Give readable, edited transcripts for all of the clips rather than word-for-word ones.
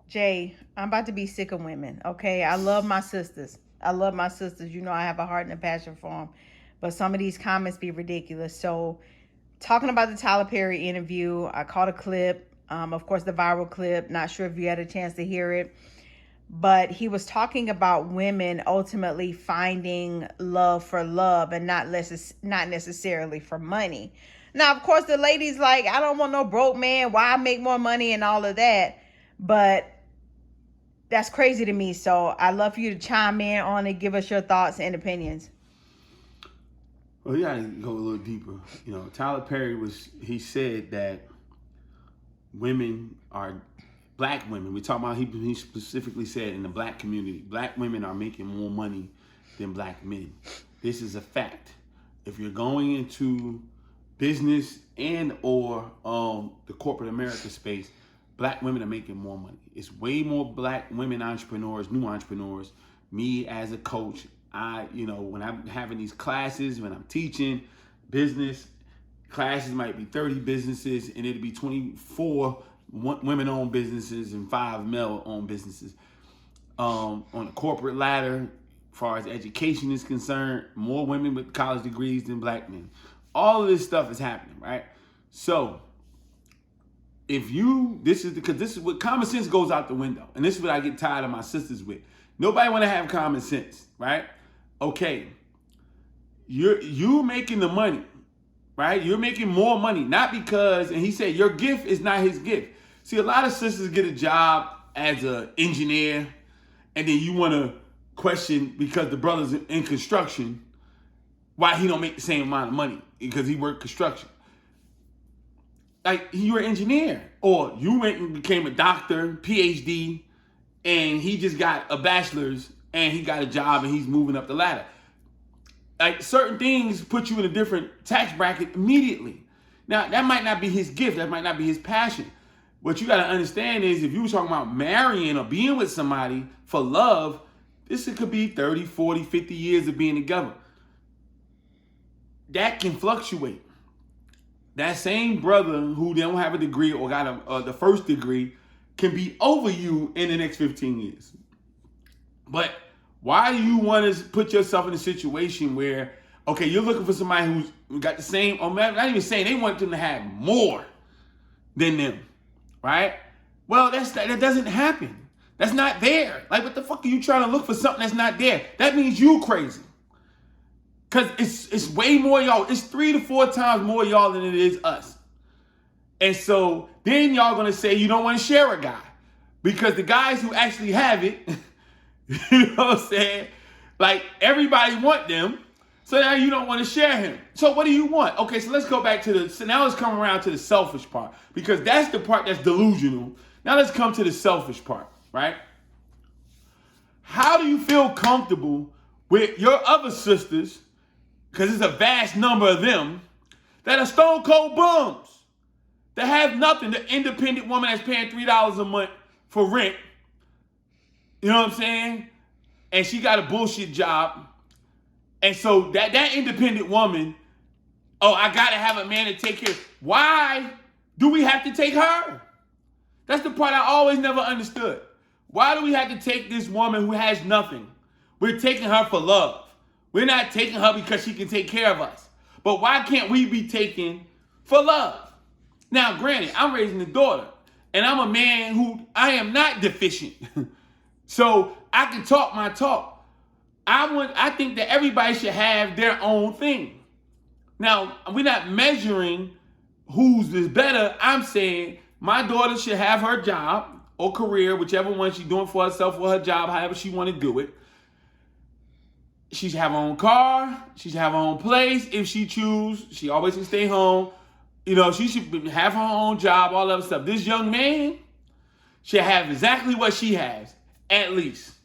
Jay, I'm about to be sick of women. Okay, I love my sisters. I love my sisters. You know, I have a heart and a passion for them. But some of these comments be ridiculous. So, talking about the Tyler Perry interview, I caught a clip. Of course, the viral clip. Not sure if you had a chance to hear it, but he was talking about women ultimately finding love for love and not necessarily for money. Now, of course, the ladies like, I don't want no broke man. Why I make more money and all of that. But that's crazy to me. So I'd love for you to chime in on it, give us your thoughts and opinions. Well, you gotta go a little deeper. Tyler Perry he said that women are, black women, we talk about, he specifically said in the black community, black women are making more money than black men. This is a fact. If you're going into business and or the corporate America space, black women are making more money. It's way more black women entrepreneurs, new entrepreneurs. Me as a coach, when I'm having these classes, when I'm teaching business, classes might be 30 businesses and it'll be 24 women-owned businesses and 5 male-owned businesses. On the corporate ladder, as far as education is concerned, more women with college degrees than black men. All of this stuff is happening, right? So, this is what common sense goes out the window. And this is what I get tired of my sisters with. Nobody want to have common sense, right? Okay, you're making the money, right? You're making more money, not because, and he said your gift is not his gift. See, a lot of sisters get a job as an engineer, and then you want to question because the brother's in construction, why he don't make the same amount of money because he worked construction. Like, you're an engineer, or you went and became a doctor, PhD, and he just got a bachelor's and he got a job and he's moving up the ladder. Like, certain things put you in a different tax bracket immediately. Now, that might not be his gift. That might not be his passion. What you got to understand is, if you were talking about marrying or being with somebody for love, could be 30, 40, 50 years of being together. That can fluctuate. That same brother who don't have a degree or got the first degree can be over you in the next 15 years. But why do you want to put yourself in a situation where, okay, you're looking for somebody who's got the same, or not even saying, they want them to have more than them, right? Well, that doesn't happen. That's not there. Like, what the fuck are you trying to look for something that's not there? That means you crazy. Because it's way more y'all. It's 3 to 4 times more y'all than it is us. And so then y'all going to say you don't want to share a guy. Because the guys who actually have it, you know what I'm saying? Like, everybody want them. So now you don't want to share him. So what do you want? Okay, so let's go back so now let's come around to the selfish part. Because that's the part that's delusional. Now let's come to the selfish part, right? How do you feel comfortable with your other sisters, because it's a vast number of them, that are stone cold bums, that have nothing, the independent woman that's paying $3 a month for rent, you know what I'm saying? And she got a bullshit job. And so that independent woman, oh, I got to have a man to take care of. Why do we have to take her? That's the part I always never understood. Why do we have to take this woman who has nothing? We're taking her for love. We're not taking her because she can take care of us. But why can't we be taken for love? Now, granted, I'm raising a daughter, and I'm a man who I am not deficient. So I can talk my talk. I think that everybody should have their own thing. Now, we're not measuring who's is better. I'm saying my daughter should have her job or career, whichever one she's doing for herself or her job, however she want to do it. She should have her own car. She should have her own place if she choose. She always can stay home. You know, she should have her own job, all that other stuff. This young man should have exactly what she has, at least.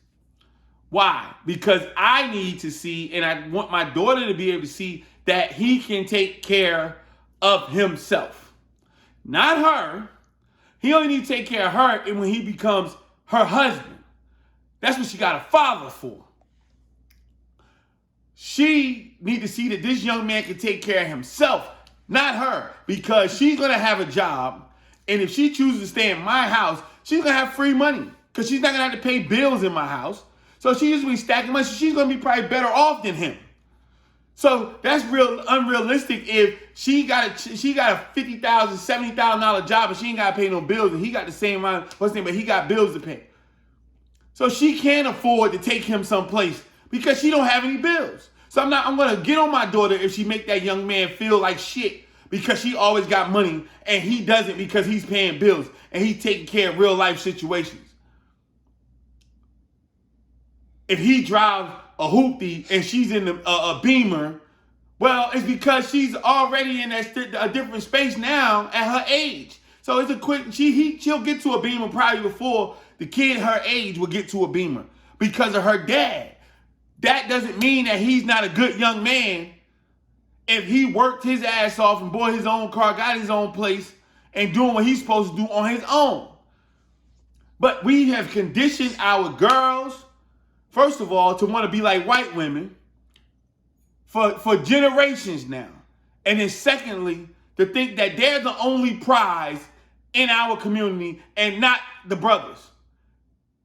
Why? Because I need to see, and I want my daughter to be able to see that he can take care of himself. Not her. He only needs to take care of her and when he becomes her husband. That's what she got a father for. She need to see that this young man can take care of himself, not her, because she's going to have a job, and if she chooses to stay in my house, she's going to have free money because she's not going to have to pay bills in my house. So she's just going to be stacking money. So she's going to be probably better off than him. So that's real unrealistic if she got a $50,000, $70,000 job and she ain't got to pay no bills and he got the same amount, but he got bills to pay. So she can't afford to take him someplace because she don't have any bills. So I'm going to get on my daughter if she make that young man feel like shit because she always got money and he doesn't because he's paying bills and he's taking care of real life situations. If he drives a hoopty and she's in a Beamer, well, it's because she's already in a different space now at her age. So it's a quick, she'll get to a Beamer probably before the kid her age will get to a Beamer because of her dad. That doesn't mean that he's not a good young man if he worked his ass off and bought his own car, got his own place, and doing what he's supposed to do on his own. But we have conditioned our girls, first of all, to want to be like white women for generations now. And then secondly, to think that they're the only prize in our community and not the brothers.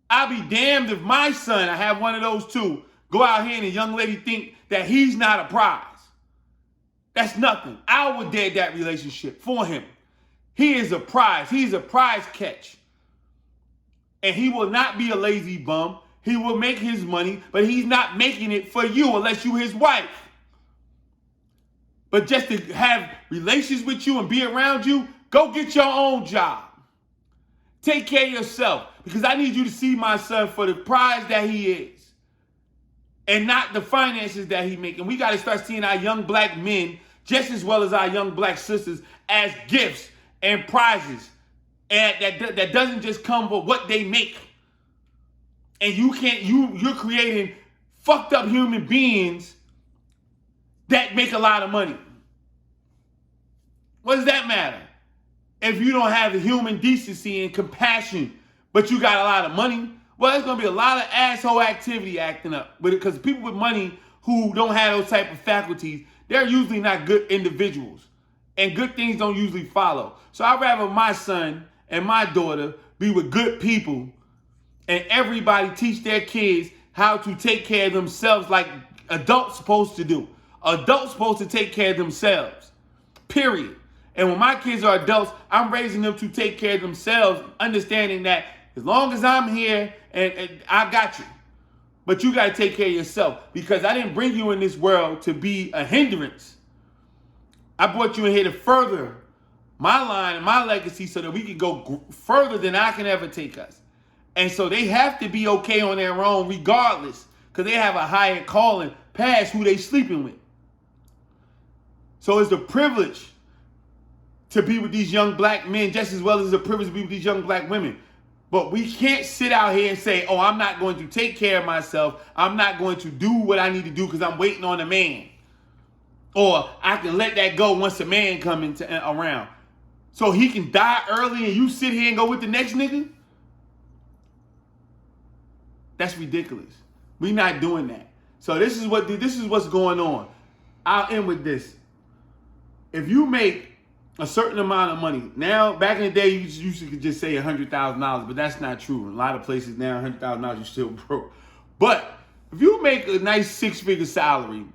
I'll be damned if my son, I have one of those too, go out here and a young lady think that he's not a prize. That's nothing. I would dead that relationship for him. He is a prize. He's a prize catch. And he will not be a lazy bum. He will make his money, but he's not making it for you unless you his wife. But just to have relations with you and be around you, go get your own job. Take care of yourself because I need you to see my son for the prize that he is and not the finances that he makes. And we got to start seeing our young black men just as well as our young black sisters as gifts and prizes. And that doesn't just come with what they make. And you're creating fucked up human beings that make a lot of money. What does that matter? If you don't have the human decency and compassion, but you got a lot of money, well, there's going to be a lot of asshole activity acting up. But because people with money who don't have those type of faculties, they're usually not good individuals. And good things don't usually follow. So I'd rather my son and my daughter be with good people and everybody teach their kids how to take care of themselves like adults supposed to do. Adults supposed to take care of themselves, period. And when my kids are adults, I'm raising them to take care of themselves, understanding that as long as I'm here, and I got you. But you got to take care of yourself because I didn't bring you in this world to be a hindrance. I brought you in here to further my line and my legacy so that we can go further than I can ever take us. And so they have to be okay on their own regardless because they have a higher calling past who they sleeping with. So it's a privilege to be with these young black men just as well as a privilege to be with these young black women. But we can't sit out here and say, oh, I'm not going to take care of myself. I'm not going to do what I need to do because I'm waiting on a man. Or I can let that go once a man comes around. So he can die early and you sit here and go with the next nigga? That's ridiculous. We're not doing that. So this is what's going on. I'll end with this. If you make a certain amount of money, now back in the day you could just say $100,000, but that's not true. In a lot of places now, $100,000 you're still broke. But if you make a nice 6-figure salary,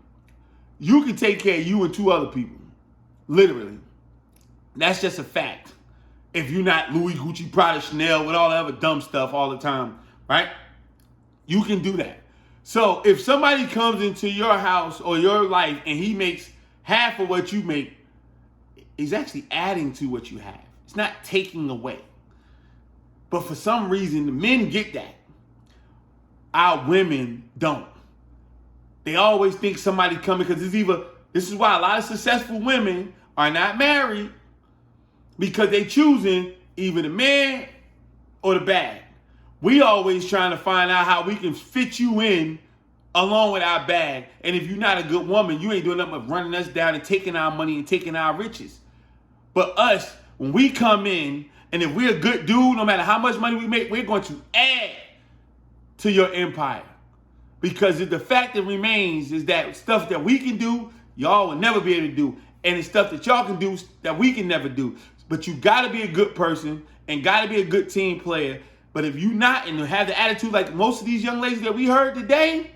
you can take care of you and 2 other people. Literally. That's just a fact. If you're not Louis, Gucci, Prada, Chanel, with all the other dumb stuff all the time, right? You can do that. So if somebody comes into your house or your life and he makes half of what you make, he's actually adding to what you have. It's not taking away. But for some reason, the men get that. Our women don't. They always think somebody coming because this is why a lot of successful women are not married because they choosing either the man or the bag. We always trying to find out how we can fit you in along with our bag. And if you're not a good woman, you ain't doing nothing but running us down and taking our money and taking our riches. But us, when we come in, and if we're a good dude, no matter how much money we make, we're going to add to your empire. Because the fact that remains is that stuff that we can do, y'all will never be able to do. And it's stuff that y'all can do that we can never do. But you got to be a good person and got to be a good team player. But if you not and have the attitude like most of these young ladies that we heard today,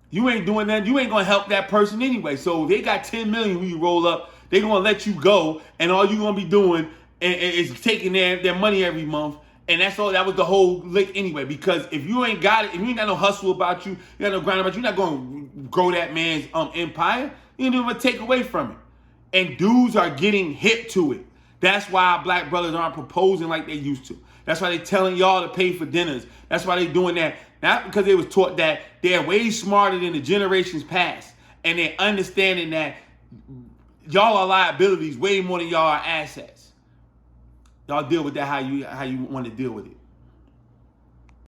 you ain't doing that. You ain't gonna help that person anyway. So if they got 10 million when you roll up, they gonna let you go, and all you gonna be doing is taking their money every month. And that's all. That was the whole lick anyway. Because if you ain't got it, if you ain't got no hustle about you, you got no grind about you, you're not gonna grow that man's empire. You're gonna take away from it. And dudes are getting hip to it. That's why our black brothers aren't proposing like they used to. That's why they telling y'all to pay for dinners. That's why they doing that. Not because they was taught that. They're way smarter than the generations past. And they're understanding that y'all are liabilities way more than y'all are assets. Y'all deal with that how you want to deal with it.